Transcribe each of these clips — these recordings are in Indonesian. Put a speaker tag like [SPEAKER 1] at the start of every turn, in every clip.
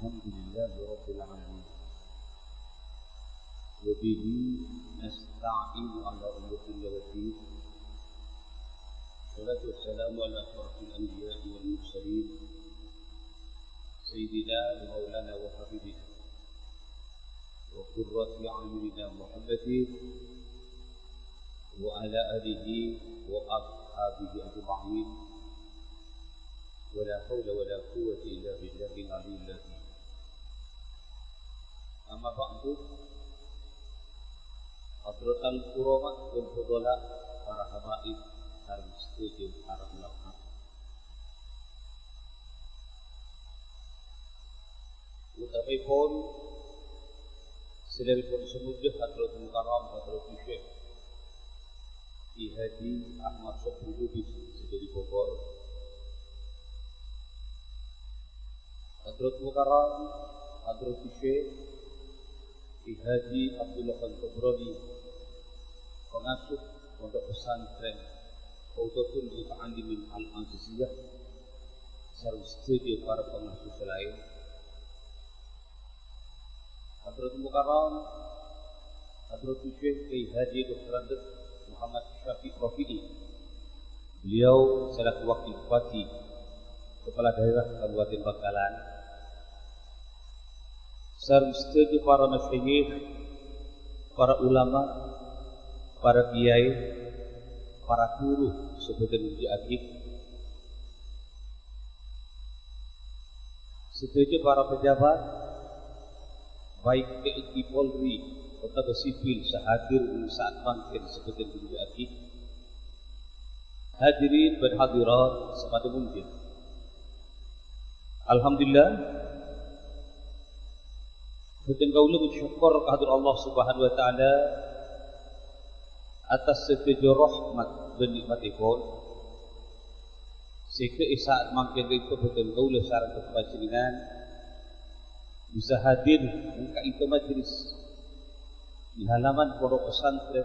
[SPEAKER 1] الحمد لله رب العالمين وبه نستعين على أمور الدين والصلاة والسلام على أشرف الأنبياء والمرسلين سيدنا ومولانا وحبيبنا وقرة أعيننا محمد وعلى آله وأصحابه أجمعين ولا حول ولا قوة إلا بالله العلي العظيم. أما بعد Hadratul Kuramat wal Fudala, para habaib, para mustaqim, para ulama. Utamai pun sedheripun semujud Hadratul Mukarram, Hadratul Syekh Haji Ahmad Sobri Lubis sedheripun Bogor. Hadratul Mukarram, Hadratul Syekh Haji Abdullah Al-Kabrani, pengasuh pondok pesantren Rawdatul Muta'allimin Al-Aziziyah, serta studio para pengasuh selain. Hadratul Mukarram, Hadratul Syekh Haji Dr. Muhammad Syafiq Rafi'i, beliau selaku wakil bupati kepala daerah Kabupaten Bangkalan, serta para masyayikh, para ulama, para kiai, para guru sebagai uji akib, serta para pejabat baik TNI Polri atau sipil sehadir saat mangkin sebagai uji akib. Hadirin dan hadirat semata mungkin. Alhamdulillah, kita kaula bersyukur kehadrat Allah Subhanahu wa taala atas segala rahmat dan nikmatipun. Sehingga saat mangkin itu kita kaula sareng panjenengan bisa hadir muka itu majlis di halaman pondok pesantren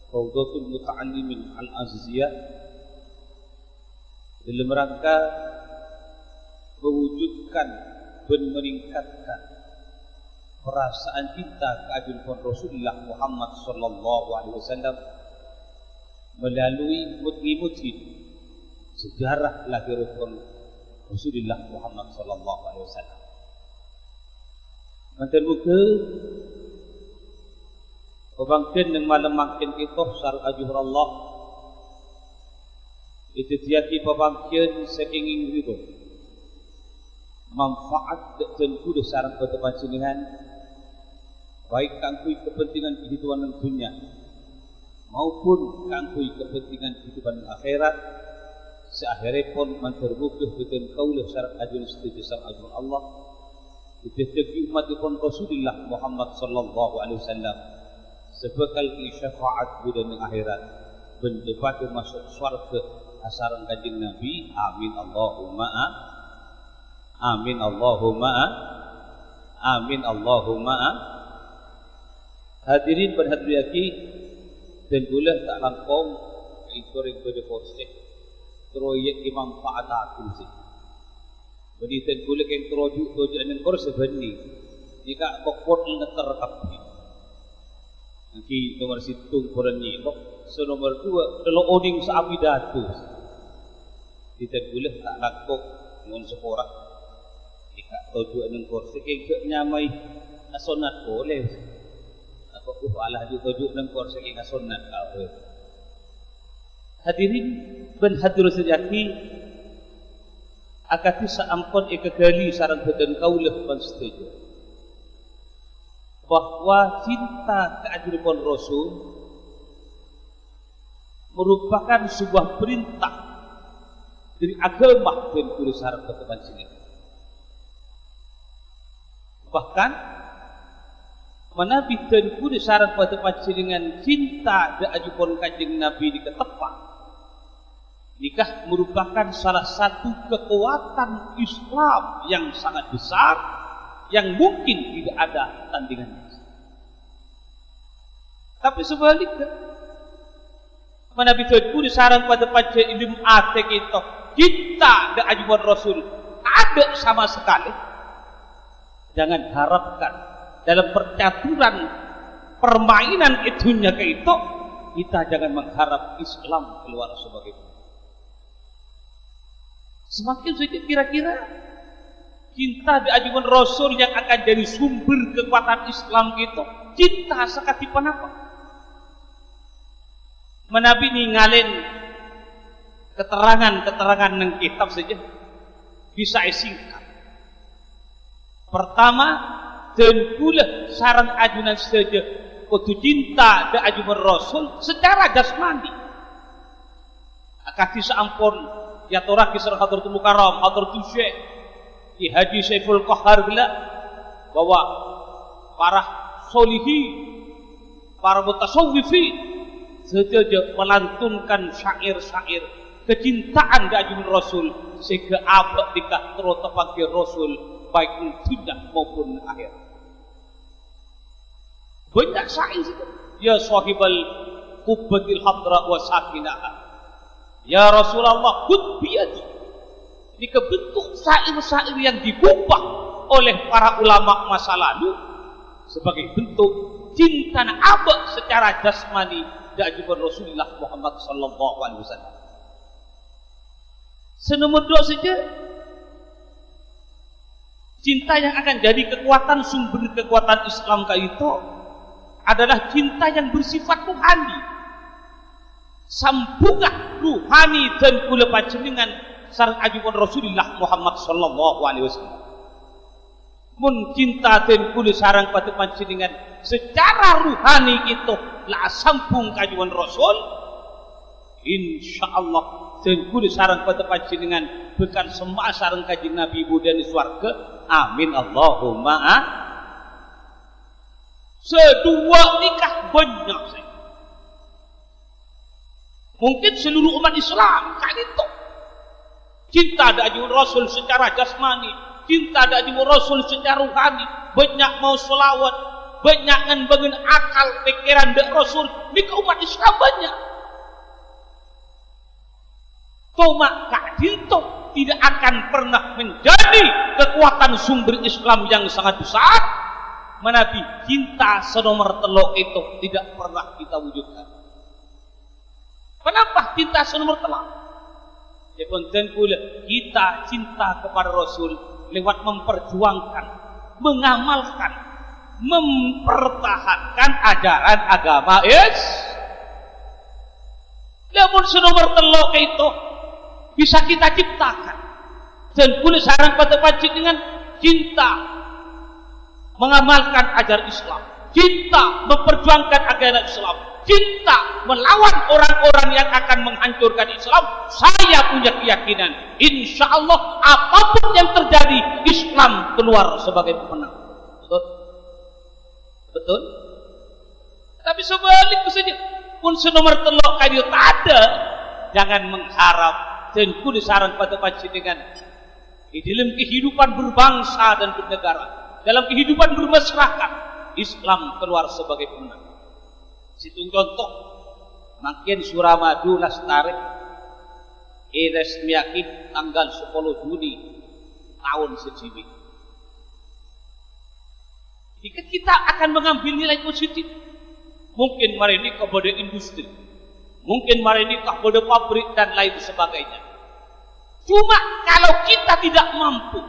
[SPEAKER 1] Rawdatul Muta'allimin Al-Aziziyah dalam rangka mewujudkan dan meningkatkan perasaan kita keagungan Rasulullah Muhammad sallallahu alaihi wasallam melalui mutli-mutli sejarah lahirnya Rasulullah Muhammad sallallahu alaihi wasallam. Mantan muka pembangkit yang malam makin kita sar ajuh Allah itu tiaki pembangkit sekingin itu manfaat dan kuda sarang ketepan dengan baik kangkui kepentingan kehidupan dunia maupun kangkui kepentingan kehidupan akhirat. Seakhirnya pun menterbukuh dengan kaulah syarat ajun setuju sarang ajun Allah ditetapi umat pun Rasulullah Muhammad sallallahu alaihi wasallam sebekal syafaat bulan akhirat bendebat masuk surga asaran kanjeng Nabi. Amin Allahumma amin Allahumma amin Allahumma. Hadirin dan hadirat dan gula tak lampau itu yang berdeforsi proyek dimanfaatkan sih. Jadi dan gula yang terojuk dengan kursi benih jika pokok ngeter kapi nanti nomor situng korani so nomor 2 kalau oding sa abidatu kita gula tak lampau ngon sekolah jika terojuk dengan kursi yang nyamai asonat boleh apa Allah juga tujuh dan kursi yang sunnah. Hadirin dan hadirat sejati akati saampun ekagali sarang badan kaulah pan setuju bahwa cinta keagungan Rasul merupakan sebuah perintah dari agama dan kudu sarang ketepan sini. Bahkan menabikan kudu sarang pada panjenengan cinta dan ajukan kanjeng Nabi di ketepat. Nikah merupakan salah satu kekuatan Islam yang sangat besar yang mungkin tidak ada tandingannya. Tapi sebaliknya menabikan kudu sarang pada panjenengan ilmu ate kita cinta dan ajukan Rasul ada sama sekali. Jangan harapkan dalam percaturan permainan itunya ke itu, kita jangan mengharap Islam keluar sebagai itu. Semakin saja kira-kira cinta di ajuan Rasul yang akan jadi sumber kekuatan Islam itu, cinta sekati penapa. Menabi ninggalin keterangan-keterangan ng kitab saja bisa singkat. Pertama, dan pula saran ajunan saja kudu cinta di ajuan Rasul secara jasmani. Akati seampun ya torah kisah Hadratul Mukarram, Hadratul Syekh di Haji Saiful Qahar gila bahwa para solihi, para mutasawwifi saja melantunkan syair-syair kecintaan di ajuan Rasul sehingga abad dikah terus tepaki Rasul baik dunia maupun akhir. Banyak syair itu. Ya sahibal kubbatil hadra wa sakinah. Ya Rasulullah khud biyadi. Ini kebentuk syair-syair yang digubah oleh para ulama masa lalu sebagai bentuk cinta abad secara jasmani dan juga Rasulullah Muhammad sallallahu alaihi wasallam. Senomor dua saja, cinta yang akan jadi kekuatan sumber kekuatan Islam itu adalah cinta yang bersifat rohani. Sambungan ruhani dan kula panjenengan sareng ajuan Rasulullah Muhammad sallallahu alaihi wasallam. Mun cinta dan kula sareng pada panjenengan secara ruhani itu lah sambung kajuan Rasul, insyaallah dan kula sareng pada panjenengan bekan semua sareng kanjeng Nabi Buddha di swarga. Amin Allahumma. Sedua nikah banyak saya. Mungkin seluruh umat Islam kali itu cinta ada ajuan Rasul secara jasmani, cinta ada ajuan Rasul secara rohani, banyak mau selawat, banyak ngembangun akal pikiran dari Rasul. Mika umat Islam banyak. Cuma itu tidak akan pernah menjadi kekuatan sumber Islam yang sangat besar. Menabi cinta senomor telok itu tidak pernah kita wujudkan. Kenapa cinta senomor telok? Ya konten pula kita cinta kepada Rasul lewat memperjuangkan, mengamalkan, mempertahankan ajaran agama namun senomor telok itu bisa kita ciptakan. Dan pula sarang pada panjenengan cinta mengamalkan ajaran Islam, cinta memperjuangkan agama Islam, cinta melawan orang-orang yang akan menghancurkan Islam. Saya punya keyakinan insya Allah apapun yang terjadi Islam keluar sebagai pemenang. Betul? Betul? Tapi sebaliknya saja pun senomor telok kayu tak ada, jangan mengharap dan kudu saran pada panjenengan di dalam kehidupan berbangsa dan bernegara, dalam kehidupan bermasyarakat, Islam keluar sebagai pemenang. Situng contoh, makin Suramadu Lestari resmiaki tanggal 10 Juni tahun sejiwi. Jika kita akan mengambil nilai positif, mungkin mari ini kepada industri, mungkin mari ini kepada pabrik dan lain sebagainya. Cuma kalau kita tidak mampu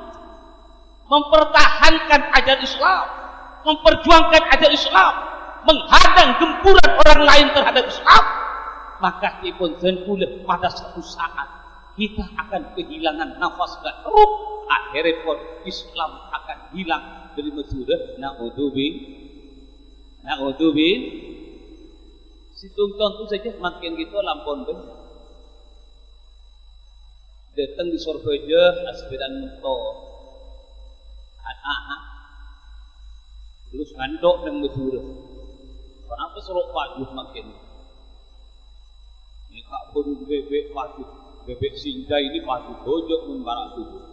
[SPEAKER 1] mempertahankan ajaran Islam, memperjuangkan ajaran Islam, menghadang gempuran orang lain terhadap Islam, maka pun pula pada satu saat kita akan kehilangan nafas dan ruh. Akhirnya pun Islam akan hilang dari Madura. Na'udzubillah. Situng contoh saja makin gitu lampon banyak. Datang di Surabaya aspiran mentor. Terus ngandok dan Madura. Kenapa suruh padu makin? Ini kak burung bebek padu, bebek singgah ini padu, bojok membarak tubuh.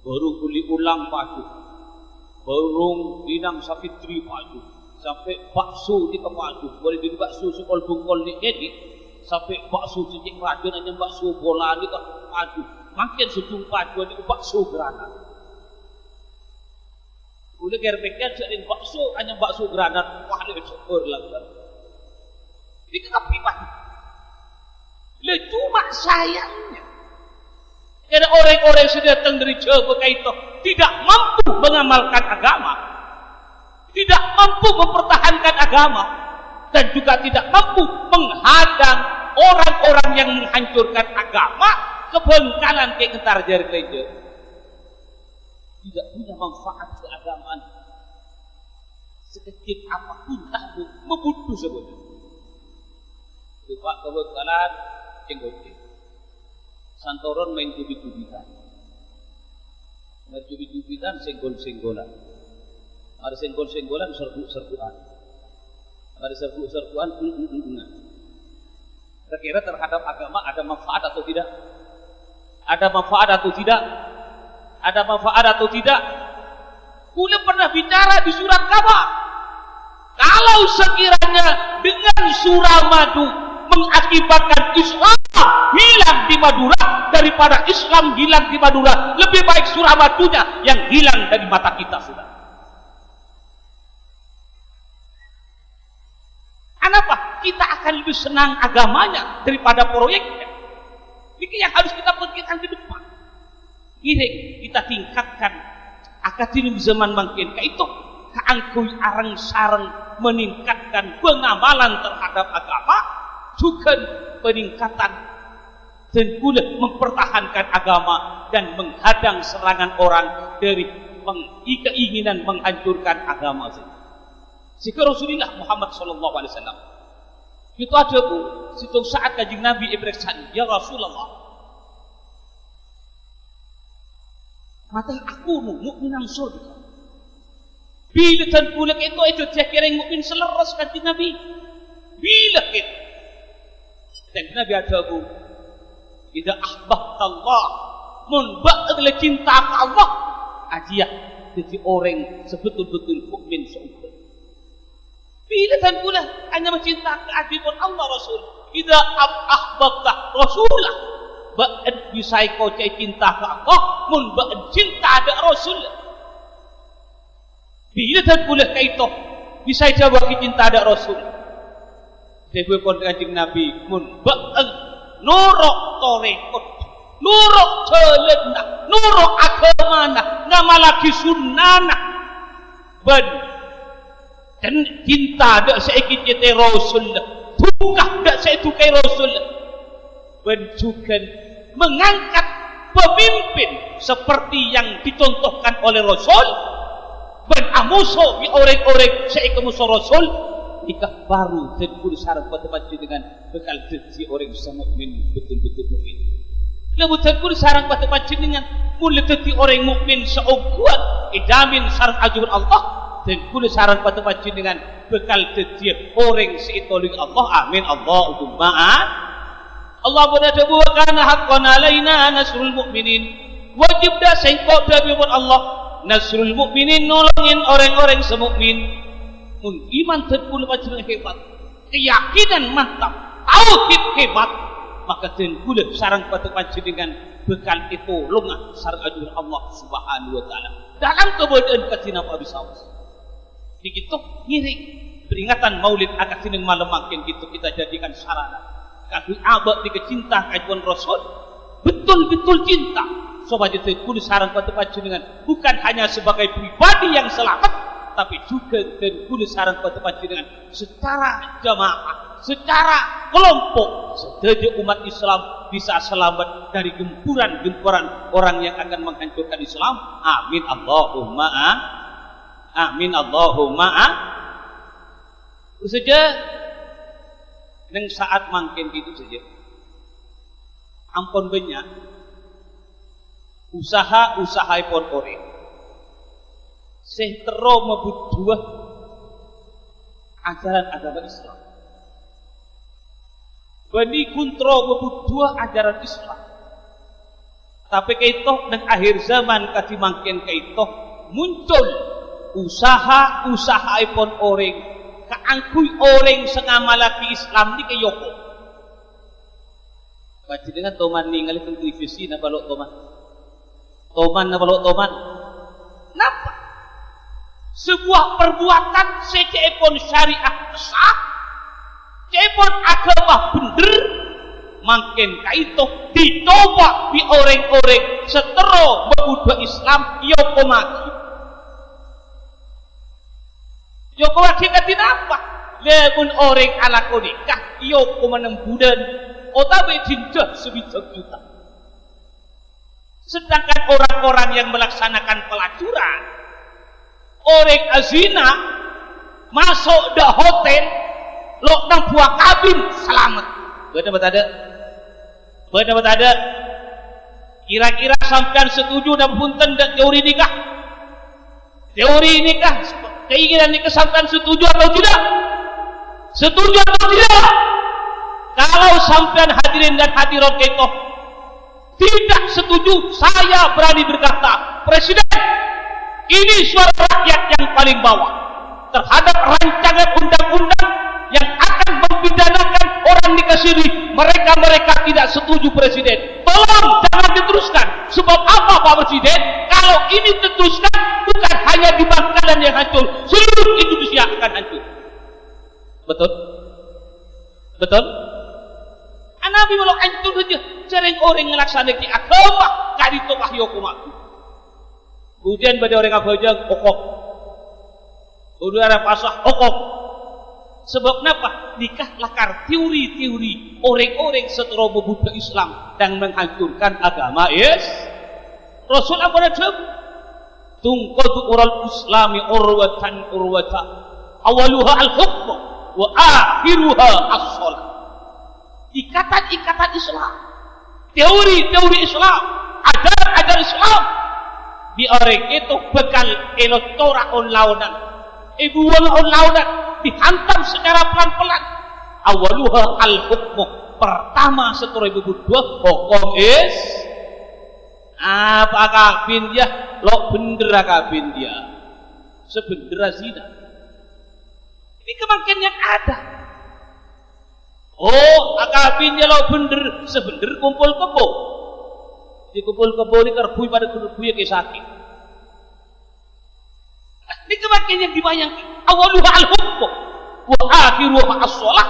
[SPEAKER 1] Burung kuli ulang padu, burung dinang sapitri padu, sampai bakso di kepadu, boleh jadi bakso sekol bungkol di edit, sampai bakso cicik rajun aja bakso bola di padu, makin sejumpa padu di bakso granat. Ule gerbekan sedin bakso hanya bakso granat wah le syukur lah. Ini kepipan. Le cuma sayangnya ada orang-orang yang datang dari Jawa itu tidak mampu mengamalkan agama, tidak mampu mempertahankan agama, dan juga tidak mampu menghadang orang-orang yang menghancurkan agama kebengkalan ke kentar jari gereja. Tidak punya manfaat keagamaan sekecil apapun takut membunuh sebenarnya. Lupa kebengkalan cenggote. Santoron main cubit-cubitan. Main cubit-cubitan senggol-senggolan. Ada senggol-senggolan serbu-serbuan. Ada serbu-serbuan kira-kira terhadap agama ada manfaat atau tidak? Ada manfaat atau tidak? Ada manfaat atau tidak? Kula pernah bicara di surat kabar. Kalau sekiranya dengan Suramadu mengakibatkan Islam hilang di Madura daripada Islam hilang di Madura, lebih baik Suramadunya yang hilang dari mata kita sudah. Kenapa? Kita akan lebih senang agamanya daripada proyeknya. Ini yang harus kita pikirkan ke depan. Ini kita tingkatkan akademi zaman makin itu keangkui arang sarang meningkatkan pengamalan terhadap agama, juga peningkatan dan pula mempertahankan agama dan menghadang serangan orang dari keinginan menghancurkan agama. Jika Rasulullah Muhammad SAW itu ada bu, situ saat Kanjeng Nabi Ibrahim, ya Rasulullah, mata aku mukminan surga. Bila dan pula itu dia kira mukmin seleras Kanjeng Nabi. Bila itu, dan Nabi ada bu, idza ahbabtallah, mun ba'dal cinta ke Allah, ajiah jadi orang sebetul-betul mukmin surga. Bila dan pula hanya mencinta keadilan Allah Rasul. Idza ahbabta Rasulah, ba'd bisa kau cinta ke Allah, mun ba'd cinta ada Rasul. Bila dan pula kaitu bisa jawab cinta ada Rasul. Sebab Kanjeng Nabi mun ba'd nuruk torekot, nuruk celena, nuruk agamana, ngamalaki sunnana. Ben dan cinta dak saiki cinta Rasul, tukah dak saiki tukai Rasul, bencukan mengangkat pemimpin seperti yang dicontohkan oleh Rasul, ben amuso bi orang-orang saiki musuh Rasul, nikah baru dan kudu syarat pada dengan bekal jadi orang mukmin betul-betul mukmin. Lalu kudu syarat pada dengan mulai jadi orang mukmin seoguat idamin syarat ajuran Allah. Dan kudu saran pada dengan bekal jadi orang seitolong Allah. Amin Allahumma. Allah berada wa kana haqqan alaina nasrul mu'minin. Wajib dah sengkok dari Allah nasrul mu'minin, nolongin orang-orang semukmin. Mun iman terpuluh macam hebat, keyakinan mantap, tauhid hebat, maka dan kudu saran pada dengan bekal itu lungah saran ajuran Allah Subhanahu wa taala. Dalam kemudian katina Abi Saus. Begitu ngiring peringatan Maulid agak sini malam makin gitu kita jadikan sarana. Kami abad dikecinta kajuan Rasul, betul-betul cinta. Sobat itu kudu sarang pada dengan bukan hanya sebagai pribadi yang selamat, tapi juga dan kudu sarang pada dengan secara jamaah, secara kelompok, setuju umat Islam bisa selamat dari gempuran-gempuran orang yang akan menghancurkan Islam. Amin Allahumma. Amin Allahumma. Itu saja. Neng saat mangkin gitu saja. Ampun banyak usaha pun orang. Sehtero mebut dua ajaran agama Islam. Bani kontro mebut dua ajaran Islam. Tapi kaito dan akhir zaman kati mangkin kaito muncul usaha pun orang keangkui orang sengamalaki Islam ni kayoko. Baca dengan toman ni ngalih teng televisi na balok toman. Toman na balok toman. Napa?
[SPEAKER 2] sebuah perbuatan secepon syariah sah, cepon agama bener, makin kaito dicoba di orang-orang setero bebuda Islam yoko maki. Yoko maki katin apa? Lemun orang ala konikah yoko menembudan otabe cinta sebijak juta. Sedangkan orang-orang yang melaksanakan pelacuran, orang azina masuk ke hotel, lo nang buah kabin selamat. Benar ada? Benar ada? Kira-kira sampean setuju dan punten dan teori nikah? Teori nikah, keinginan nikah sampean setuju atau tidak? Setuju atau tidak? Kalau sampean hadirin dan hadirat keto tidak setuju, saya berani berkata, Presiden, ini suara rakyat yang paling bawah terhadap rancangan undang-undang yang akan mempidanakan orang nikah siri. Mereka tidak setuju, Presiden. Tolong jangan diteruskan. Sebab apa, Pak Presiden? Kalau ini diteruskan, bukan hanya di Bangkalan yang hancur, seluruh Indonesia akan hancur. Betul? Betul? Nabi malah hancur saja. Sering orang ngelaksanakan agama kali itu wahyu kumaku. Kemudian pada orang abajang okok. Kemudian ada pasah okok. Sebab kenapa? Nikah lakar teori-teori orang-orang setero bebuda Islam dan menghancurkan agama. Yes. Rasul apa ada? Tungqadu ural islami urwatan urwata. Awaluha al-hukm wa akhiruha as-shalah. Ikatan-ikatan Islam, teori-teori Islam, ajaran Islam di orang itu bekal elotora on launan, ibu on launan dihantam secara pelan-pelan. Awaluha al-hukmu, pertama setelah ibu dua hukum is apa kabin dia, lo bendera kabin dia, sebendera zina. Ini kemungkinan yang ada. Oh, akabinnya lo bener, sebener kumpul kebo. Di kumpul kebo ini kerbui pada kerbui yang sakit. Ini kemakin yang dibayangkan. Awaluha al-hukmu wa akhiruha as-shalah.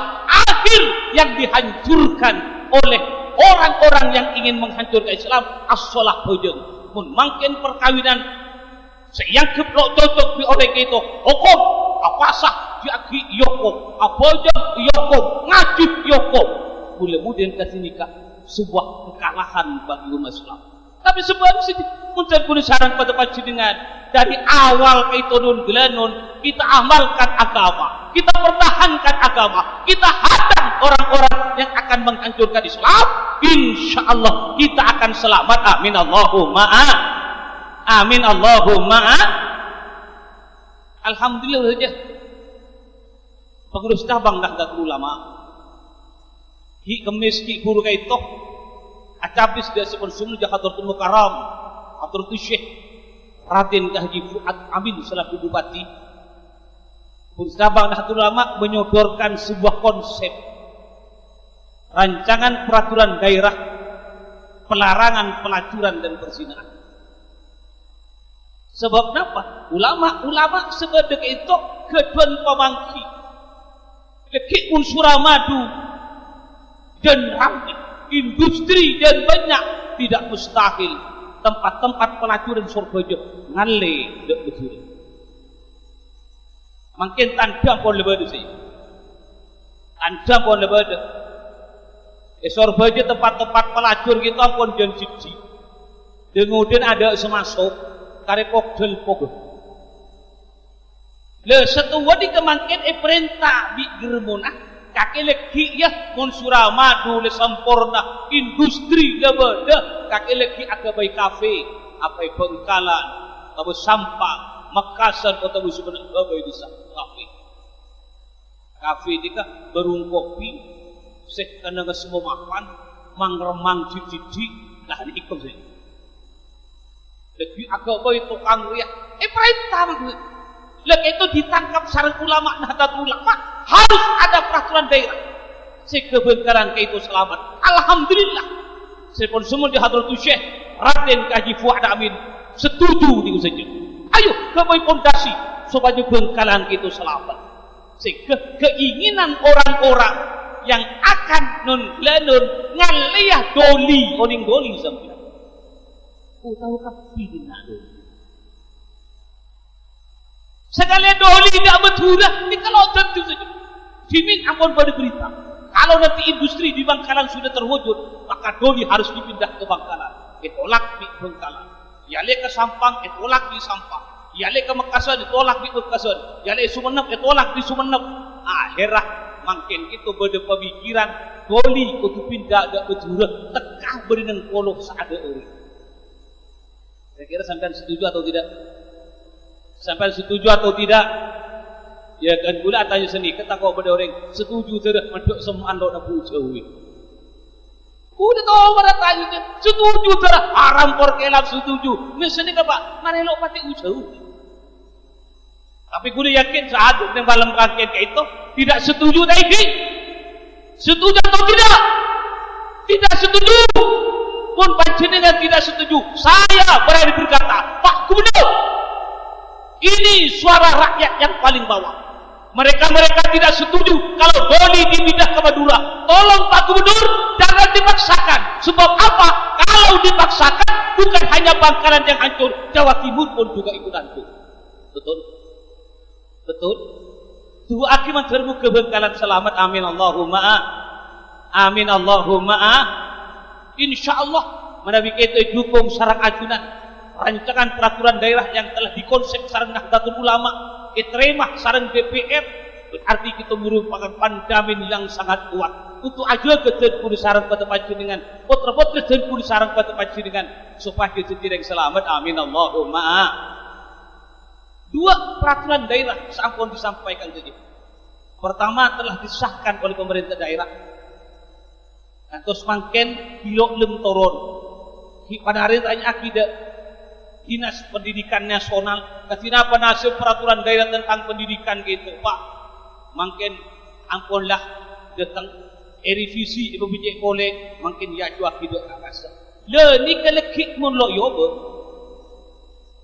[SPEAKER 2] Akhir yang dihancurkan oleh orang-orang yang ingin menghancurkan Islam as-shalah bojong. Mun makin perkawinan yang keblok cocok di orang itu hukum apasah jaki yoko abojong yoko ngajib yoko mudah-mudahan kasih nikah sebuah kekalahan bagi umat Islam. Tapi sebab itu muncul pun saran pada panjenengan dari awal kaitonun gelanon kita amalkan agama, kita pertahankan agama, kita hadang orang-orang yang akan menghancurkan Islam. Insya Allah kita akan selamat. Amin Allahumma amin Allahumma. Alhamdulillah saja pengurus cabang Nahdlatul Ulama hi kemis ki buru kaito acabis dia sepun sumul Jakartatul Mukarram Hadratus Syekh Raden Haji Fuad Amin selaku bupati. Pengurus cabang Nahdlatul Ulama menyodorkan sebuah konsep rancangan peraturan daerah pelarangan pelacuran dan perzinahan. Sebab kenapa? Ulama sebedek itu keduan pemangki leki unsur madu dan ramai industri dan banyak tidak mustahil tempat-tempat pelacuran surga ngale dek betul. Makin tanda pun lebih sih. Tanda pun lebih ada. Surga tempat-tempat pelacur kita pun dan siji. Kemudian ada semasuk karepok del pogo. Le setua di kemangkin perintah di germonah kaki leki ya monsura madu le sempurna industri le beda kaki leki agabai kafe apai Bengkalan tabu Sampang Makassar kota Busukan agabai di kafe dika berung kopi sek kana semua makan mangremang cici lah ni ikom sih. Lagi agama itu tukang riak. Perintah begitu. Lagi itu ditangkap sarang ulama Nahdlatul Ulama harus ada peraturan daerah. Sekebengkaran ke itu selamat. Alhamdulillah. Sepun semua di Hadratus Syekh Raden Haji Fuad Amin setuju dengan saja. Ayo ke pondasi supaya Bengkalan kita selamat. Sehingga keinginan orang-orang yang akan nun ngaliyah doli oning doli sampai. Tahu kapina doli. Segala doli tidak betul ini kalau tentu saja. Dimin ampun pada berita. Kalau nanti industri di Bangkalan sudah terwujud, maka doli harus dipindah ke Bangkalan. Ditolak di Bangkalan. Yale ke Sampang, ditolak di Sampang. Yale ke Makassar, ditolak di Makassar. Yale Sumenep, ditolak di Sumenep. Akhirnya makin itu pada pemikiran doli itu pindah ada betul tekah berinan kolok seada orang. Saya kira sampai setuju atau tidak? Sampai setuju atau tidak? Ya kan gula tanya seni kata kau pada orang setuju tidak mandok semua ando nak jauh. Udah tahu pada tanya setuju tidak haram porkelap setuju. Misalnya apa? Mana lo pati jauh. Tapi gue yakin saat yang malam kaget itu tidak setuju tadi. Setuju atau tidak? Tidak setuju. Pun panjenengan tidak setuju. Saya berani berkata, Pak Gubernur, ini suara rakyat yang paling bawah. Mereka tidak setuju kalau doli dipindah ke Madura. Tolong Pak Gubernur, jangan dipaksakan. Sebab apa? Kalau dipaksakan, bukan hanya Bangkalan yang hancur, Jawa Timur pun juga ikut hancur. Betul? Betul? Dua akibat terbuka Bangkalan selamat. Amin Allahumma. Amin Allahumma. InsyaAllah menawi kita dukung sarang ajunan rancangan peraturan daerah yang telah dikonsep sarang Nahdlatul Ulama, diterima sarang DPR, berarti kita merupakan pandamin yang sangat kuat untuk aja kejen pun sarang pada panjenengan, putra-putra kejen pun sarang pada panjenengan supaya kita tidak selamat. Amin Allahumma. Dua peraturan daerah sampun disampaikan tadi. Pertama telah disahkan oleh pemerintah daerah. Terus mangken bilok lem toron. Pada hari tanya akidah Dinas Pendidikan Nasional kasih apa nasib peraturan daerah tentang pendidikan gitu Pak. Mangken ampunlah datang revisi ibu bijak boleh mungkin ya jua hidup akasa. Le ni kelekik mun lo yobe.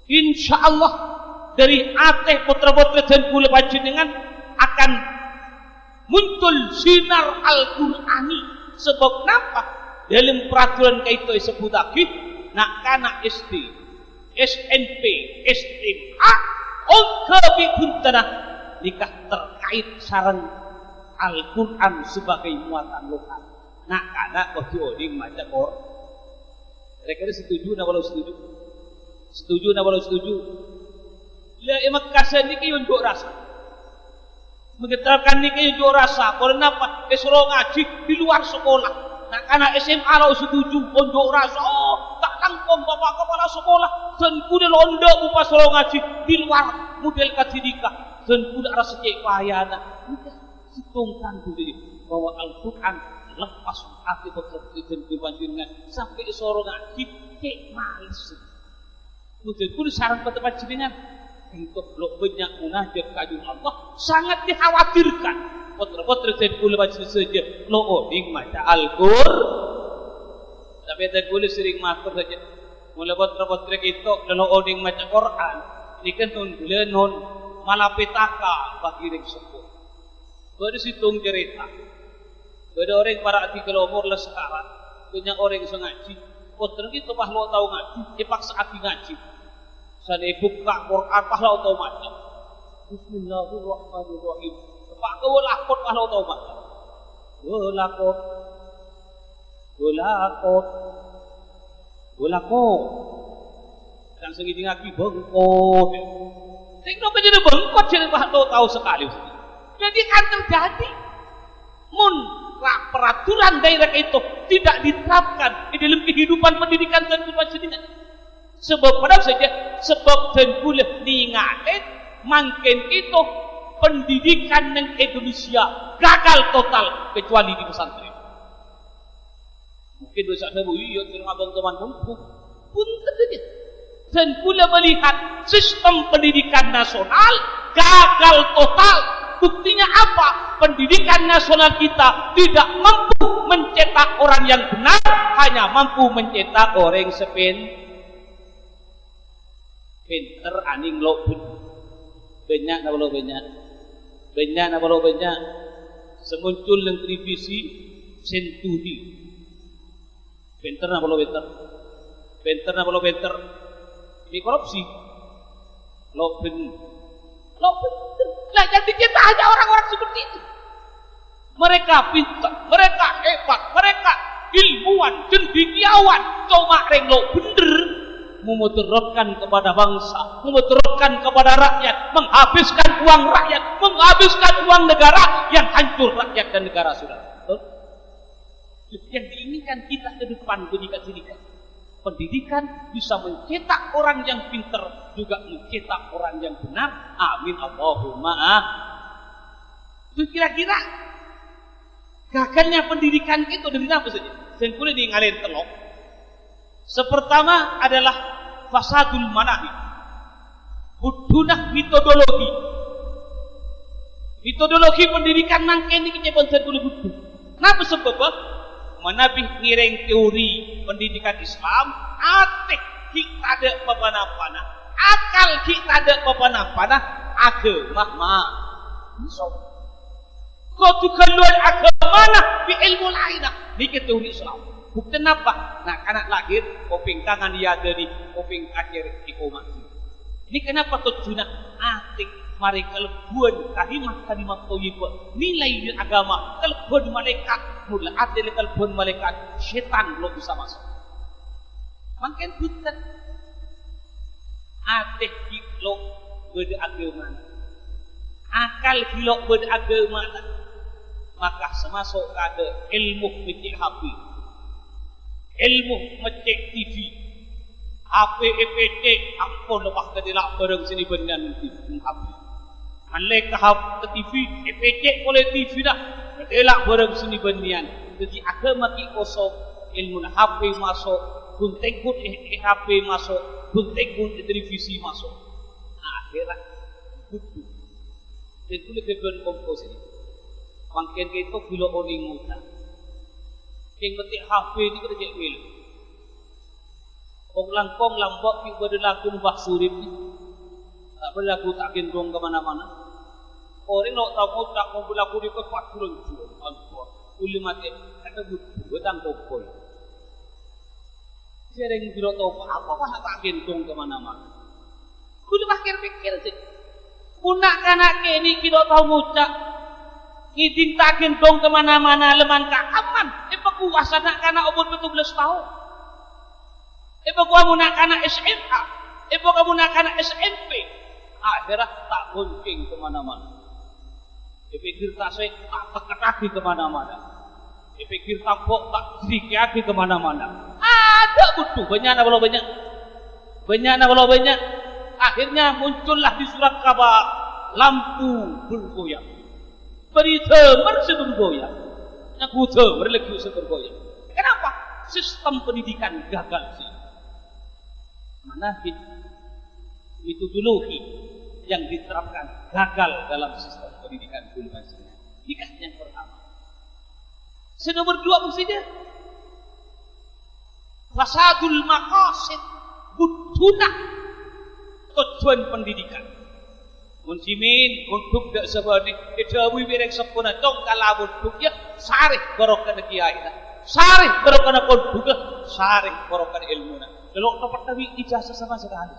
[SPEAKER 2] Insyaallah dari ateh putra-putra dan kula panjenengan akan muncul sinar Al-Qur'ani. Sebab kenapa? Dalam peraturan itu disebut lagi nak kana SD, SMP, SMA, ongkabi kuntana nikah terkait sarang Al-Quran sebagai muatan lokal. Nak kana oding macam or. Kira-kira setuju na walau setuju? Setuju na walau setuju? La emak kasan ni kayo unjuk rasa. Menggetarkan ni kayo unjuk rasa. Karena apa? Esro ngaji di luar sekolah. Nah, karena SMA lo setuju unjuk rasa. Oh, tak tangkong bapak kepala sekolah. Dan kuda londo upas lo ngaji di luar model katidika. Dan kuda rasa cek payana. Udah hitungkan dulu bahwa Al-Quran lepas hati bekerja dengan sampai esro ngaji cek males. Kuda sarang pada panjenengan. Untuk belum banyak munajat kajun Allah sangat dikhawatirkan. Potra-potra saya pula baca saja lo oding maca Al-Qur'an. Tapi saya pula sering matur saja. Mula potra-potra kita lo oding maca Quran. Ini kan non malapetaka bagi ring sepuluh. Baru situng cerita. Ada orang para artikel umur lah sekarang. Banyak orang yang ngaji. Potra kita bah lo tahu ngaji. Dipaksa hati ngaji. Sana buka Quran pahla atau macam Bismillahirrahmanirrahim. Pak kau lakot pahla atau macam Golakot dan segini lagi bengkot. Tapi kenapa jadi bengkot jadi pahla tahu sekali. Jadi kan terjadi peraturan daerah itu tidak diterapkan di dalam kehidupan pendidikan dan kehidupan. Sebab pada saja sebab dan boleh diingatkan makin itu pendidikan yang Indonesia gagal total kecuali di pesantren. Mungkin dosa Nabi iya film abang teman pun saja. Dan boleh melihat sistem pendidikan nasional gagal total. Buktinya apa? Pendidikan nasional kita tidak mampu mencetak orang yang benar, hanya mampu mencetak orang pinter aning lo pun
[SPEAKER 1] Banyak na balo banyak. Banyak na balo banyak. Semuncul ng televisi Senturi. Benter na balo benter. Benter na balo benter. Ini korupsi. Lo bener. Lah jadi kita hanya orang-orang seperti itu. Mereka pintar, mereka hebat, mereka ilmuwan, cendekiawan. Cuma renglo bener memudaratkan kepada bangsa, memudaratkan kepada rakyat, menghabiskan uang rakyat, menghabiskan uang negara yang hancur rakyat dan negara sudah. Betul? Yang diinginkan kita ke depan pendidikan. Pendidikan bisa mencetak orang yang pintar, juga mencetak orang yang benar. Amin Allahumma. Itu kira-kira gagalnya pendidikan itu dari apa saja? Saya boleh ngalahin telok. Sepertama adalah fasadul manahij. Budunah metodologi. Metodologi pendidikan nangke ini kita bangsa boleh butuh. Kenapa sebabnya? Menabih ngiring teori pendidikan Islam, atik kita ada papana-pana, akal kita ada papana-pana, agama mah. So, kau tu keluar agama lah di ilmu lain lah. Ni ke teori Islam. Bukti apa? Nak anak lahir, koping tangan dia ada di koping akhir ikomati. Ini kenapa tujuannya atik mari kelebuan kalimat toyibah nilai agama kelebuan malaikat mula adil kelebuan malaikat setan belum bisa masuk. Makin bukan atik kilo beragama, akal kilo beragama, maka semasuk ada ilmu mecek HP, ilmu mecek TV, HP EPT, ampun lepas kedelak bareng sini benar nanti HP. Malaikat ke TV, EPT boleh TV dah, kedelak bareng sini benar. Jadi agama ki kosong, ilmu HP masuk, gunting-gun HP masuk, gunting-gun televisi masuk. Akhirat butuh. Jadi lebih berkompos ini. Makin kita bila orang muda, yang betik HP ni kita cek bil. Kong lambak yang berlaku nubah surip ni, tak berlaku tak gendong ke mana-mana. Orang nak tahu tak mau berlaku di kepat turun. Uli mati, ada butuh, betang kopoi. Saya yang bila tahu apa tak gendong ke mana-mana. Kudu pikir sih. Punak kanak ini kita tahu ngucap. Ngiding tak gendong ke mana-mana leman ka aman. Kuasa nak kana umur 17 tahun. Kamu nak kana SMA. Kamu nak kana SMP. Akhirat tak gunting ke mana-mana. Pikir tak saya tak teketaki ke mana-mana. Pikir tak bok tak sedikit ke mana-mana. Ada butuh banyak nak banyak. Banyak nak banyak. Akhirnya muncullah di surat kabar lampu bergoyang. Berita mersi bergoyang. Aku berlegu bergoyang. Kenapa? Sistem pendidikan gagal sih. Manhaj metodologi yang diterapkan gagal dalam sistem pendidikan Bulman Sina. Ini yang pertama. Nomor dua maksudnya fasadul maqasid budunah tujuan pendidikan. Munsimin untuk dak sabani kedawi berek sepuna tong kalabut bukya sarih barokah kiai sarih barokah ponduk sarih barokah ilmuna kalau dapat tawi ijazah sama sekali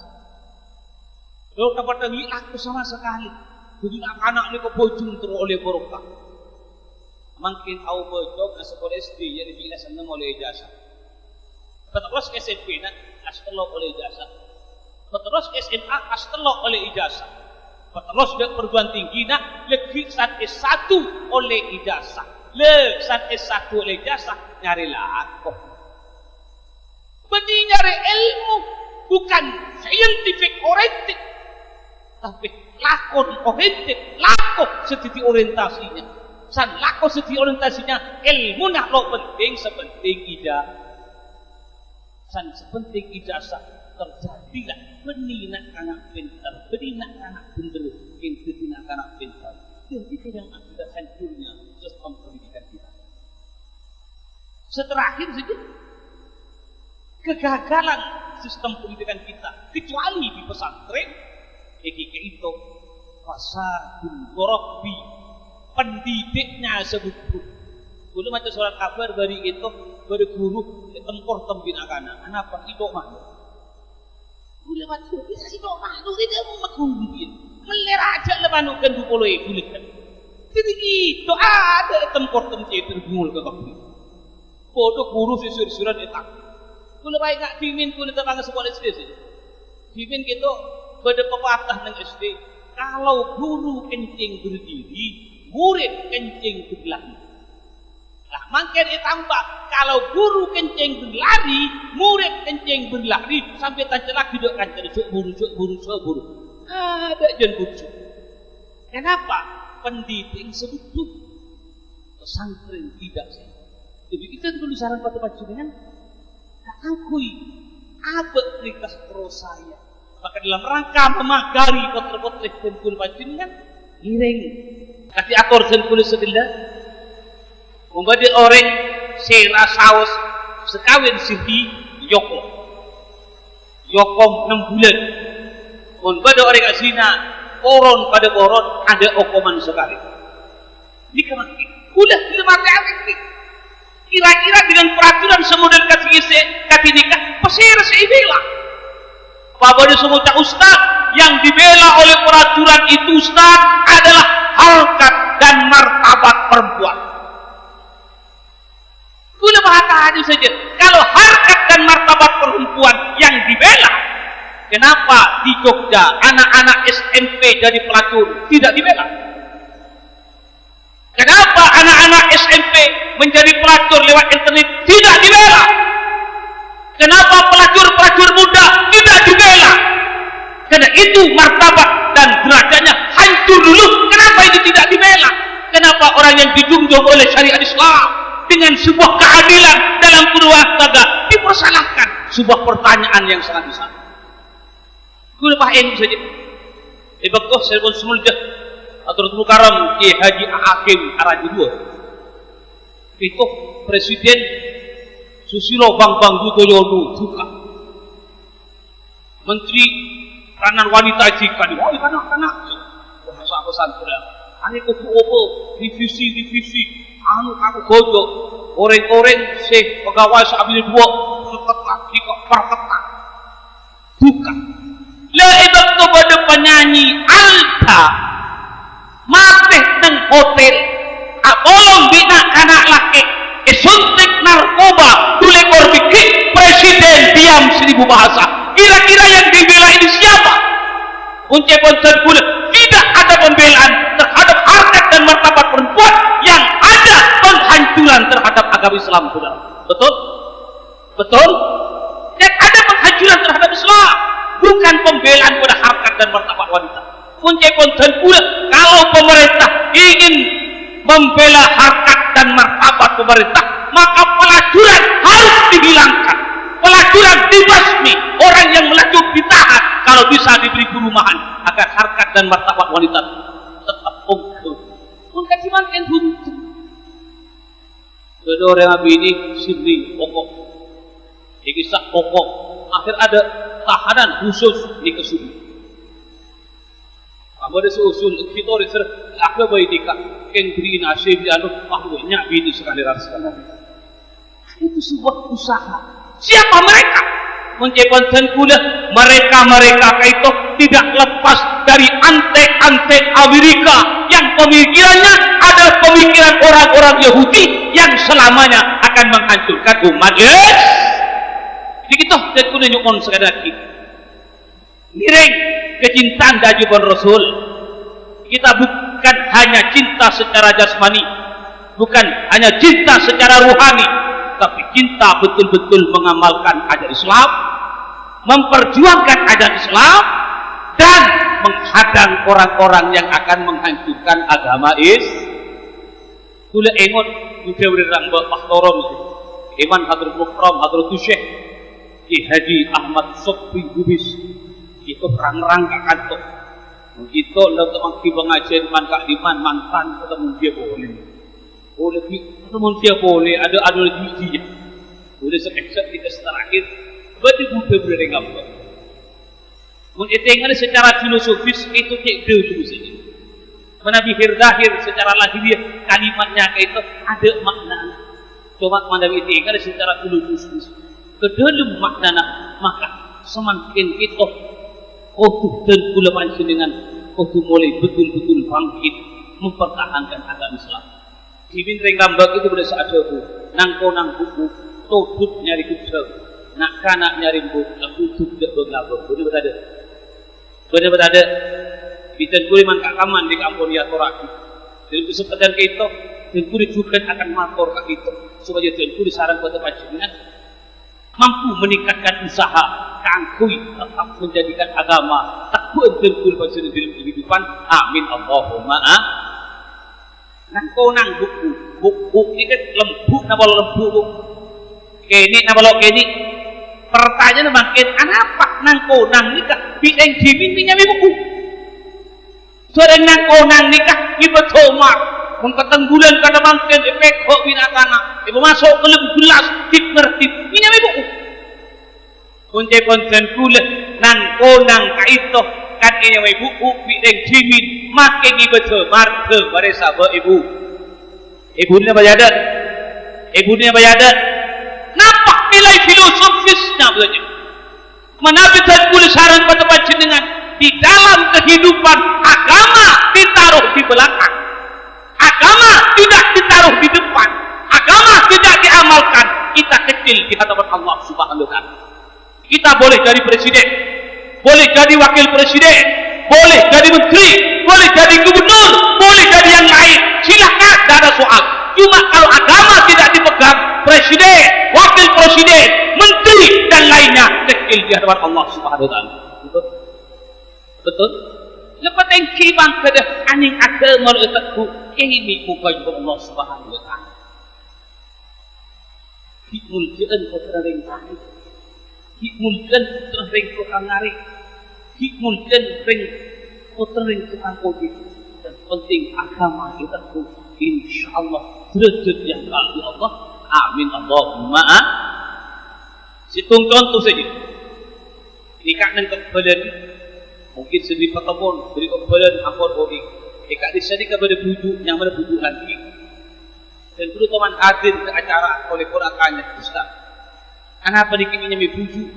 [SPEAKER 1] kalau dapat tawi aku sama sekali jadi anak ni kok bojung terus oleh barokah mungkin au bojong sekolah SD yang dibina senang oleh ijazah terus SMP nak astelok oleh ijazah terus SMA astelok oleh ijazah terus dia perguruan tinggi nak lagi saat S1 oleh ijazah saat S1 oleh ijazah nyarilah aku benih nyari ilmu bukan scientific oriented tapi lakon oriented lakon setitik orientasinya san lakon setitik orientasinya ilmu nak lo penting sepenting ijazah san sepenting ijazah terjadilah benih nak anak pintar benih nak anak bener yang benih nak anak pintar jadi yang akibat hancurnya sistem pendidikan kita seterakhir saja kegagalan sistem pendidikan kita kecuali di pesantren itu fasadun warabbi, pendidiknya sebut guru. Dulu macam surat kabar bari itu bari guru tempur tembin akana. Kenapa itu mah? Boleh macam bisa itu mah, lu tidak mau maguru dia. Meler aja lemanu kan 20 bulan kan. Jadi gitu ada tempur temci tergumul ke kabur. Bodoh guru sisir-siran etak. Boleh baik ngak dimin kulit tebang sekolah SD sih. Dimin gitu pada pepatah nang SD. Kalau guru kencing berdiri, murid kencing berlari. Nah, makin ditambah kalau guru kencing berlari, murid kencing berlari sampai tancelak hidup kancing buru. Ada jen bucu. Kenapa? Pendidik sebut pesantren tidak sih. Jadi kita dulu saran pada panjenengan, tak akui apa nikah terus saya. Maka dalam rangka memagari potret-potret dan panjenengan, ireng kasih atur sengkul sebelah. Membadi orang sera saus sekawin sirdi Yoko 6 bulan. Membadi orang asina koron pada koron ada okoman sekali. Ini kemana? Udah tidak mati. Kira-kira dengan peraturan semodel kati nikah pasti rasa ibela. Apa ada semua ustaz yang dibela oleh peraturan itu ustaz adalah harkat dan martabat perempuan. Kula bahasa saja. Kalau harkat dan martabat perempuan yang dibela, kenapa di Jogja anak-anak SMP jadi pelacur tidak dibela? Kenapa anak-anak SMP menjadi pelacur lewat internet tidak dibela? Kenapa pelacur-pelacur muda tidak dibela? Karena itu martabat dan derajatnya hancur dulu. Kenapa itu tidak dibela? Kenapa orang yang dijunjung oleh syariat Islam dengan sebuah keadilan dalam berumah tangga dipersalahkan? Sebuah pertanyaan yang sangat besar. Kulah paham saja. Bagus saya pun semuljah Atur Karam Ki Haji Hakim Araji 2. Itu Presiden Susilo Bambang Yudhoyono juga. Menteri Peranan Wanita jika di anak-anak bahasa pesan sudah. Ani kuku opo divisi anu godok goreng-goreng sih pegawai sambil dua perketat kok perketat bukan lebih kepada penyanyi Alta mateh teng hotel tolong bina anak laki suntik narkoba tule bikin presiden diam 1000 bahasa. Kira-kira yang dibela ini siapa? Kunci konsen gula tidak ada pembelaan terhadap harkat dan martabat perempuan, yang ada penghancuran terhadap agama Islam, saudara. Betul? Betul? Yang ada penghancuran terhadap Islam, bukan pembelaan pada harkat dan martabat wanita. Kunci konsen gula kalau pemerintah ingin membela harkat dan martabat pemerintah, maka pelacuran harus dihilangkan. Pelacuran dibasmi, orang yang melacur ditahan, kalau bisa diberi perumahan agar harkat dan martabat wanita tetap unggul. Mungkin cuman kan buntu. Kedua orang ini sibri pokok, kisah pokok. Akhir ada tahanan khusus di Kesubi. Kamu ada seusul kita reser, aku bayi dikak, kendri nasib anu, nyak bini sekali rasa. Itu sebuah usaha. Siapa mereka? Mencepankan kula mereka itu tidak lepas dari antek-antek Amerika yang pemikirannya adalah pemikiran orang-orang Yahudi yang selamanya akan menghancurkan umat. Yes. Jadi kita dan kula nyukon sekali lagi. Miring kecintaan dajuban Rasul. Kita bukan hanya cinta secara jasmani, bukan hanya cinta secara ruhani, tapi cinta betul-betul mengamalkan ajaran Islam, memperjuangkan ajaran Islam, dan menghadang orang-orang yang akan menghancurkan agama Kula engot juga berang Paktorom Iman Hadratul Mukram Hadratul Syekh Ki Haji Ahmad Sopri Gubis itu perang-rang kantor. Begitu lo teman pengajian man kak diman mantan ketemu dia boleh ketemu dia boleh ada giginya boleh sekejap kita terakhir berarti bukan berdengar. Mengenai secara filosofis itu cek dulu saja.
[SPEAKER 2] Zahir secara lahiriah kalimatnya itu ada makna. Cuma Nabi itu ada secara khusus ke dalam makna, maka semakin kita dan kula panjenengan mulai betul-betul bangkit mempertahankan agama Islam. Ibn ring rambak itu pada saat itu nang buku todut nyari kubsel nak kanak nyari buku aku tidak bergabung benar berada kita boleh mangkak kaman di kampung ya toraki dalam kesempatan kita dan boleh juga akan matur ke kita supaya dan boleh sarang kepada panjenengan mampu meningkatkan usaha kangkui tetap menjadikan agama takut dan boleh panjenengan dalam kehidupan. Amin Allahumma nang buku ini kan lembu nama lembu kini nama kini pertanyaan makin apa nang nikah bideng jimin minyami buku sore nang nikah ibu tomar mengkatang bulan kada makin efek kok binatana ibu masuk ke lebih gelas tip minyami buku kunci konsen kulit nang kaito kan ini yang buku bideng jimin makin ibu tomar ke pada sahabat ibunya bayadat nampak nilai filosofisnya saja menabikan kulit sarang pada panjenengan di dalam kehidupan agama ditaruh di belakang, agama tidak ditaruh di depan, agama tidak diamalkan. Kita kecil di hadapan Allah Subhanahu wa Ta'ala. Kita boleh jadi presiden, boleh jadi wakil presiden, boleh jadi menteri, boleh jadi gubernur, boleh jadi yang lain, silakan, tidak ada soal. Cuma kalau agama tidak dipegang, presiden, wakil presiden, menteri dan lainnya kecil di hadapan Allah Subhanahu wa Ta'ala. Betul? Lepas tengki bang kedah aning agama letakku ini bukan Allah Subhanahu wa Ta'ala. Hikmulkan kau terang tarik, hikmulkan terang kau kangarik, hikmulkan kau terang kau dan penting agama letakku insyaallah derajat yang kalbi Allah. Amin Allahumma. Situng contoh saja. Nikah nang kebalan mungkin sedih pertemuan beri kebalan ampun bodi. Nikah di sini kepada bujuk yang mana bujuk nanti. Dan perlu teman hadir ke acara oleh ponakannya Ustaz. Kenapa dikininya bujuk?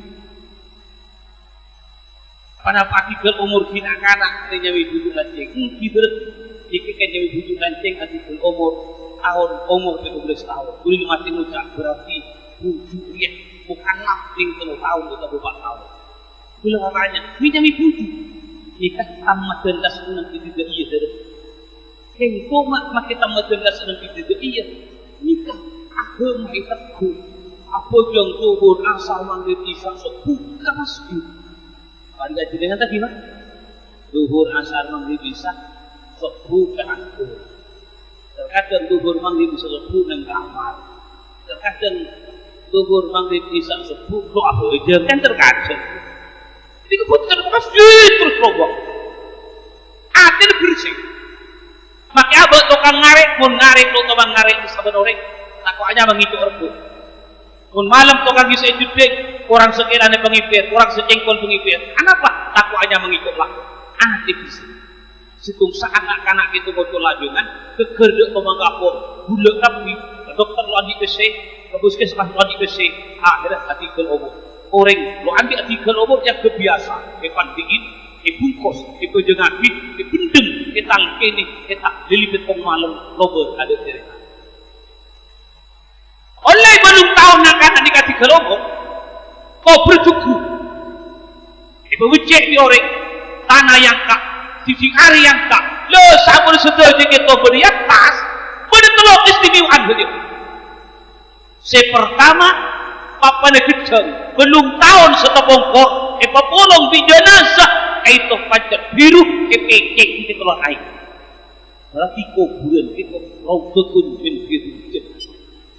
[SPEAKER 2] Kenapa tiga umur kanak-kanak dia bujuk nanti? Kita dikikan jadi bujuk nanti tiga umur umur 17 tahun. Boleh mati muda berarti bujuk dia bukanlah 50 tahun atau 4 tahun. Bila katanya, ini bujuk. Nikah tamat dendas nanti tidak iya dari. Hengko mak kita tamat dendas nanti tidak iya. Nikah agama itakku. Apa yang tuhur asal manggil isyak sebuka masjid. Pada dengan tadi mak. Tuhur asal manggil isyak sebuka aku. Terkadang tuhur manggil isyak sebuka nang kamar. Terkadang tuhur manggil isyak sebuka lo apa aja kan terkadang. Ini keputusan masjid terus lobok. Hati bersih. Maka abang tukang ngarik, mun ngarik lo tukang ngarik di saban orang, takwanya mengitu erbu. Mun malam tukang bisa judek, orang sekiranya pengipir, orang secengkol pengipir. Kenapa? Takwanya mengikut laku. Hati bersih. Situng anak-anak itu botol lajungan, kekerdek pemangkapur, bulak rapi, dokter lo andi besi, kepuskesmas lo andi besi, akhirnya hati kelobok. Orang lo ambil artikel umur yang kebiasa epan diin, bungkus, jengapi, bendem, tangkini, lilipit kong malam lober ada cerita. Oleh belum tahu nak akan dikasih kelomok, kau bercukup. Wujud di orang tanah yang kak, sisi hari yang kak, lo sabun sedih kita beri atas, beri telur istimewaan begitu. Sepertama apa nak kecil belum tahun setepongkor polong di jenazah itu pajak biru kepekek di telur air berarti kuburan itu rawdotun min fidil jannah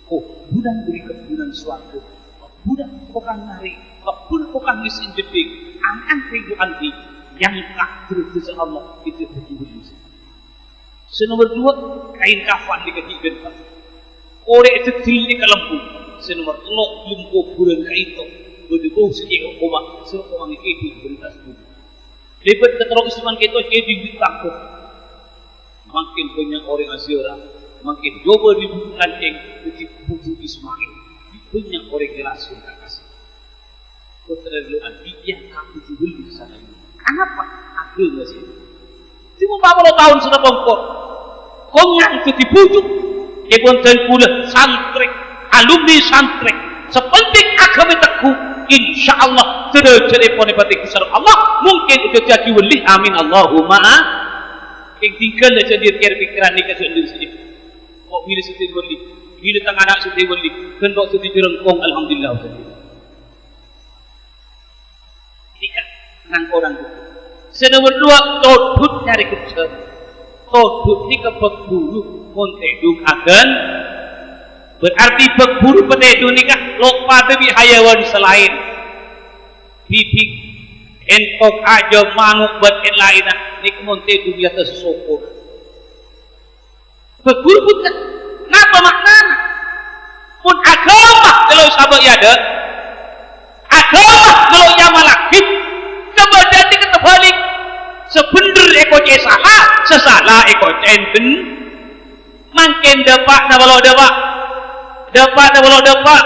[SPEAKER 2] kuburan beri kebunan suatu kuburan bukan nari kuburan bukan mesin jeding angan kehidupan ini yang tak terus Allah itu berjubah senomor 2 kain kafan di ketiga korek kecil di kelembu senomor 3 belum kuburan kaito berdua sejauh koma seorang orang itu berintas budi lebat keterlaluan kita jadi ditakut
[SPEAKER 1] makin banyak orang Azira, makin coba dibutuhkan yang buku Ismail, banyak orang jelasin kasih. Keterlaluan dia kaku beli sana ini. Kenapa? Agil masih. Cuma 40 tahun sudah bongkok. Kongang itu dibujuk. Dia konten pula santri, alumni santri. Sepenting agama teguh, insya Allah terjadi ponepati kisah Allah mungkin itu jadi wali. Amin Allahumma. Yang tinggal aja dia pikiran ni kasih diri sendiri. Kok bila sedih wali, bila tang anak sedih wali, kendok sedih jerengkong alhamdulillah. Jika nang orang itu, senomor 2 todut nyari kerja, todut ni keberburu kontedung agan, berarti berburu petedung ni kah lupa bebi hayawan selain bibik, entok aja manuk buat yang lain ni kontedung biasa sesokor. Berburu pun kan, ngapa maknanya? Pun agama kalau sahabat ya ada. Agama kalau yang malakit kemudian diketebalik sebenar eko salah sesalah eko enten makin dapat na walau dapat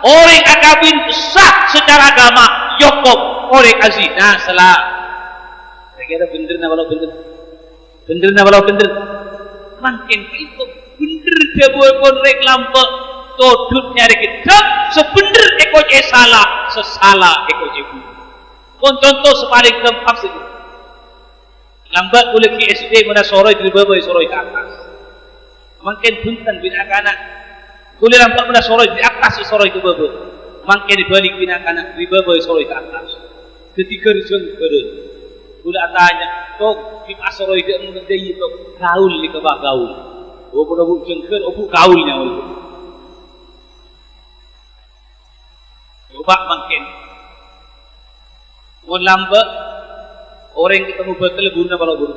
[SPEAKER 1] orang akabin sah secara agama yokob orang azina salah kira bener na walau bener makin itu bener dia buat reklampak todut nyari kita sebenar eko salah sesalah eko ibu. Contoh sepaling gampang saja. Lambat boleh ke SD mana soroi di bawah soroi ke atas. Makin buntan bina anak. Boleh lambat mana soroi di atas soroi ke bawah. Makin dibalik bina anak di bawah soroi ke atas. Ketika rizun berun. Boleh tanya, tok kita soroi dia mengenai tok gaul ni kebah gaul. Obu obu jengker obu gaulnya obu. Coba makin mun lambat orang ketemu betul guna balok guru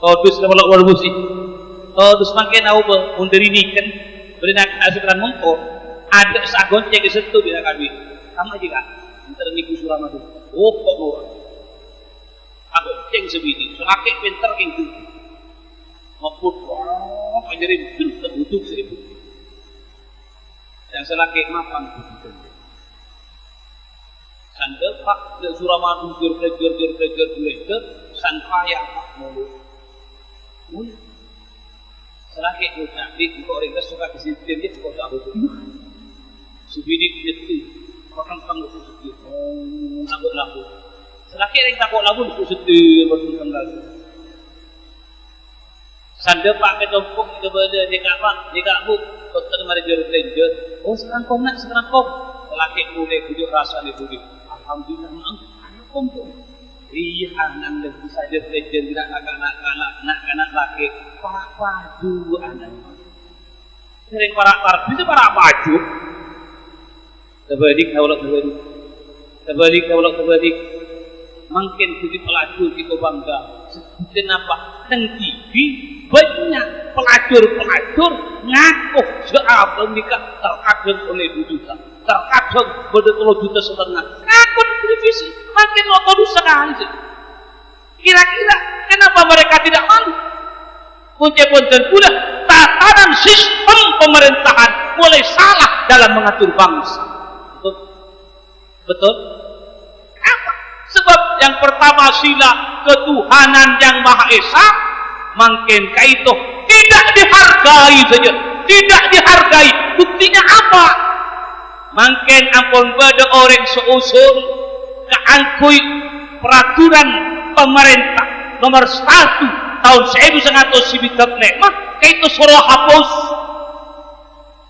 [SPEAKER 1] todus na balok baru sih todus makin au ba mun dari niken beri nak asukran mongko ada sagon cek setu bina kami sama juga entar niku surama tu oh kok aku cek sebini selake pinter king tu ngoput panjeri terbutuh seribu yang selake mapan begitu sandal pak dan suraman jur sampai apa mulu selagi ucap di orang itu suka disipin dia kok tak betul subini itu orang kamu sesuatu lagu selagi orang takut lagu sesuatu bertentang lagu sandal pak kedompok itu berada di kamu dokter mari jur oh sekarang kau nak selagi boleh bujuk rasa di budi alhamdulillah anak kumpul iya anak lebih saja legend tidak anak laki para baju anak sering para bisa para baju terbalik makin jadi pelacur kita bangga kenapa dan TV banyak pelacur ngaku seabang nikah terkadang oleh 2 juta terkadang berdua 2,5 juta ngaku di televisi makin nonton sekali kira-kira kenapa mereka tidak malu punca-punca pula tatanan sistem pemerintahan mulai salah dalam mengatur bangsa betul? Apa? Sebab yang pertama sila ketuhanan yang Maha Esa makin kaitu tidak dihargai saja tidak dihargai buktinya apa? Makin ampun pada orang seusul keangkui peraturan pemerintah nomor 1 tahun 1999 mah kaitu suruh hapus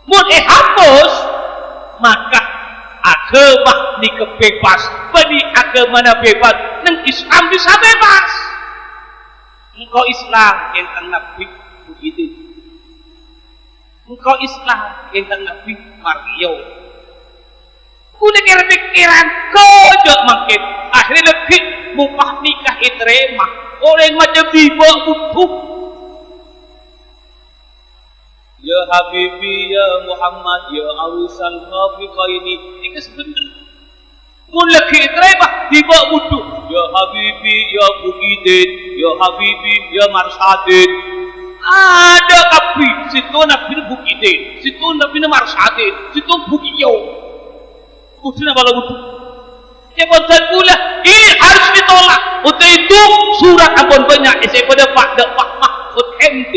[SPEAKER 1] mun hapus maka agama ni kebebas bani agama na bebas nang Islam bisa bebas engkau Islam yang nabi begitu engkau Islam yang nabi Mario kuda kira pikiran kojok makin akhirnya lebih mupah nikah iterema orang macam bibok butuh ya Habibi ya Muhammad ya Arusan Hafiqah ini sebenarnya
[SPEAKER 2] Mulai terima tiba wudhu. Ya Habibi, ya Bukidin, ya Habibi, ya Marsadin. Ada tapi situ Nabi Bukidin, situ Nabi Marsadin, situ Bukiyo. Wudhu nak bala wudhu. Cepat pula, ini harus ditolak. Untuk itu surat abon banyak. Saya pada Pak Mahfud MT.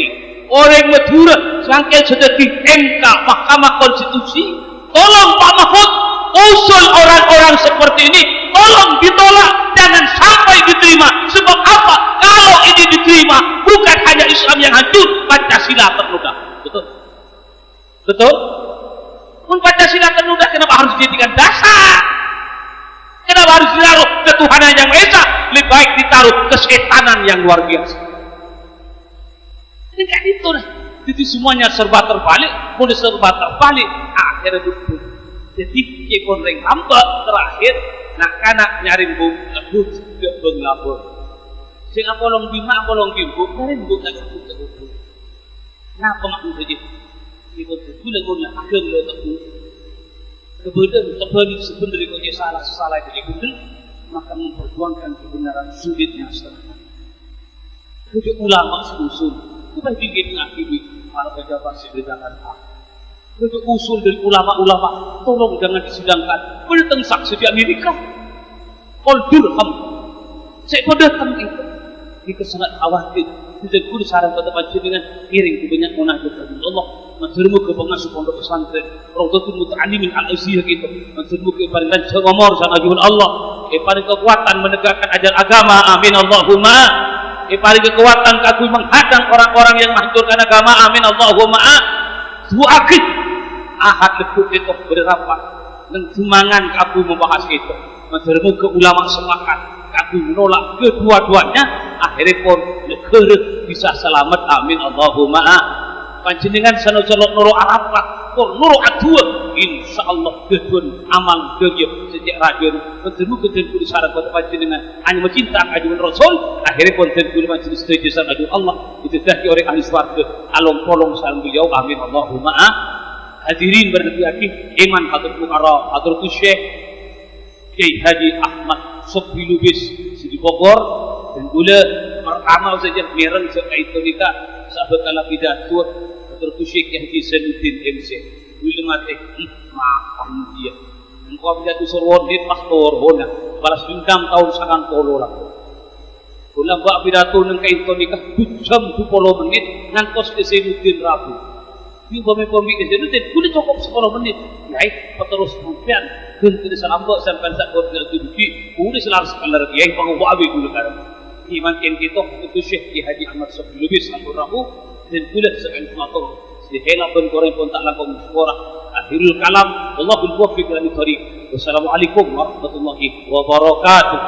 [SPEAKER 2] Orang Madura sangkal sudah di MK Mahkamah Konstitusi. Tolong Pak Mahfud, usul orang-orang seperti ini tolong ditolak, jangan sampai diterima. Sebab apa? Kalau ini diterima, bukan hanya Islam yang hancur, Pancasila ternoda. Betul? Betul? Pun Pancasila ternoda, kenapa harus dijadikan dasar? Kenapa harus ditaruh ketuhanan yang esa? Lebih baik ditaruh kesetanan yang luar biasa. Ini kan itu lah. Jadi semuanya serba terbalik, boleh serba terbalik. Akhirnya betul. Jadi kepon ring hamba terakhir nak kanak nyarin bung lebut ke benglabur. Sing apa long bima apa long bimbu nyarin bung nak lebut ke bung. Napa mak saja? Kita gula-gula ageng lo tebu. Kebetulan terbalik sebenarnya kau salah jadi betul, maka memperjuangkan kebenaran sulitnya setengah. Kemudian ulama usul, bukan bikin aktivis para pejabat seberjangan. Kemudian usul dari ulama-ulama, tolong jangan disidangkan. Berteng saksi di Amerika, Durham, saya datang itu. Kita sangat khawatir. Kita kudu sarang kata panjenengan iring kebanyak munajat kepada Allah. Maksudmu ke pengasuh pondok pesantren, Rawdatul Muta'allimin Al-Azhar gitu. Maksudmu ke paling lancar ngomor sama Tuhan Allah. Paling kekuatan menegakkan ajar agama. Amin Allahumma. Paling kekuatan kagum menghadang orang-orang yang menghancurkan agama. Amin Allahumma. Suakit ahad lekuk itu berapa dan semangat kagum membahas itu. Maksudmu ke ulama sepakat kagum menolak kedua-duanya. Akhirnya pun negara bisa selamat. Amin Allahumma. Panjenengan sana-sana nuru arapat, nuru adua, insyaallah kedun amal kerja sejak rajin. Bertemu kedun kudu syarat pada panjenengan hanya mencinta ajuan Rasul. Akhirnya pun kudu majelis setuju sama ajuan Allah. Itu dah oleh ahli swarga. Along tolong salam beliau. Amin Allahumma. Hadirin berhati-hati. Iman Hadratul Fuqara, Hadratul Syekh Kiai Haji Ahmad Sobri Lubis di Bogor dan pula pertama saja mereng sekait nikah sahabat kalau pidato Hadratul Syekh Haji Sanuddin MC ulama maafkan dia engkau pidato sorwon di pastor hona balas dendam tahun 90 lah ulang buat pidato nang kait nikah 2 jam 20 menit ngantos ke Sanuddin Rabu ini pemimpin Sanuddin boleh cukup 10 menit naik terus kemudian kita selambak sampai saat kita duduk boleh selaras kalar yang pengubaha dulu kan iman kita itu Syekh Haji Ahmad Sobri Lubis Rabu dan pula sekian pematung sehingga pun korang pun tak lakukan musyawarah. Akhirul kalam Allahul muwaffiq ila thariq. Wassalamualaikum warahmatullahi wabarakatuh.